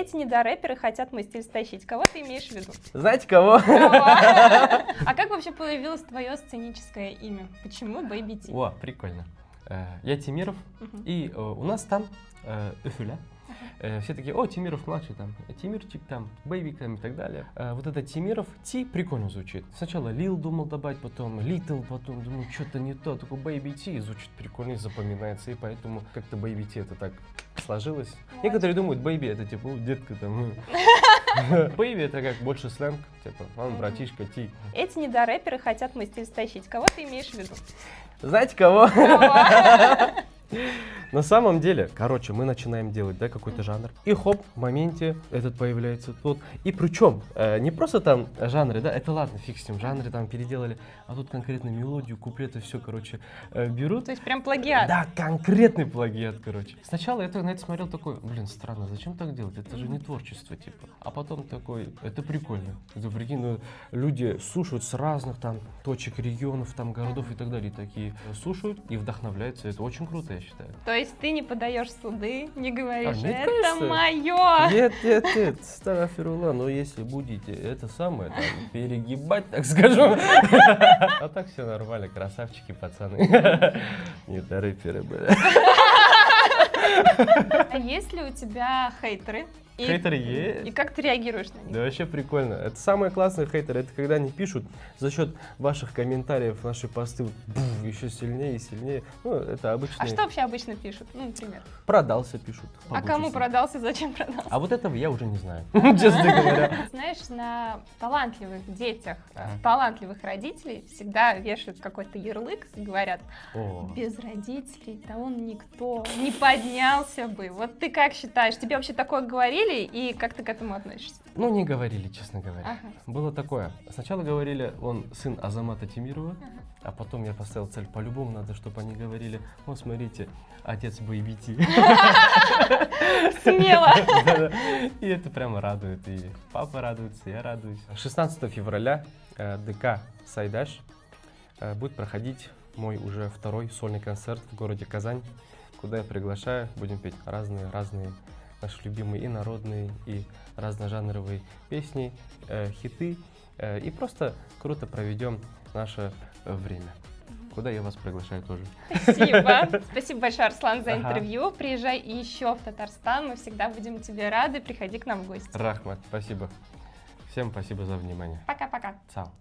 Эти недорэперы хотят мой стиль стащить. Кого ты имеешь в виду? Знаете кого? А как вообще появилось твое сценическое имя? Почему Baby T? О, прикольно. Я Тимиров, и у нас там Эфюля. Все такие: о, Тимиров младший, там, Тимирчик, там, Бэйбик, там, и так далее. Вот это Тимиров, Ти прикольно звучит. Сначала Лил думал добавить, потом Литл, потом думаю, что-то не то, такой Baby T звучит прикольно и запоминается, и поэтому как-то Baby T это так сложилось. Некоторые думают, Baby это типа, детка там. Baby это как больше сленг, типа, он братишка Ти. Эти недорэперы хотят мой стиль стащить. Кого ты имеешь в виду? Знаете кого? На самом деле, короче, мы начинаем делать, да, какой-то жанр, и хоп, в моменте этот появляется тот. И причем, не просто там жанры, да, это ладно, фиг с ним, жанры там переделали, а тут конкретно мелодию, куплеты, все, короче, берут. То есть прям плагиат? Да, конкретный плагиат, короче. Сначала я на это смотрел такой, блин, странно, зачем так делать, это же не творчество, типа. А потом такой, это прикольно. Это, прикинь, ну, люди слушают с разных там точек, регионов, там, городов и так далее, и такие слушают и вдохновляются, это очень круто, я считаю. То есть ты не подаешь суды, не говоришь, нет, это конечно. мое. Нет, Старофирула, но если будете это самое, там, перегибать, так скажу. А так все нормально, красавчики, пацаны. Недорэперы были. А есть ли у тебя хейтеры? Хейтеры есть. И как ты реагируешь на них? Да вообще прикольно. Это самые классные хейтеры, это когда они пишут за счет ваших комментариев наши посты еще сильнее и сильнее. Ну, это обычно. А что вообще обычно пишут? Ну, например. Продался пишут. А кому продался, зачем продался? А вот этого я уже не знаю, честно говоря. Знаешь, на талантливых детях, Ага. талантливых родителей всегда вешают какой-то ярлык и говорят: О. без родителей, да он никто, не поднялся бы. Вот ты как считаешь, тебе вообще такое говорили и как ты к этому относишься? Ну, не говорили, честно говоря. Ага. Было такое. Сначала говорили, он сын Азамата Тимирова, а потом я поставил цель, по-любому надо, чтобы они говорили: вот смотрите, отец Baby T. Смело. И это прямо радует. И папа радуется, я радуюсь. 16 февраля ДК Сайдаш будет проходить мой уже второй сольный концерт в городе Казань, куда я приглашаю, будем петь разные наши любимые и народные, и разножанровые песни, хиты, и просто круто проведем наше время. Куда я вас приглашаю тоже. Спасибо. Спасибо большое, Арслан, за Ага. интервью. Приезжай еще в Татарстан, мы всегда будем тебе рады. Приходи к нам в гости. Рахмат, спасибо. Всем спасибо за внимание. Пока-пока. Цао.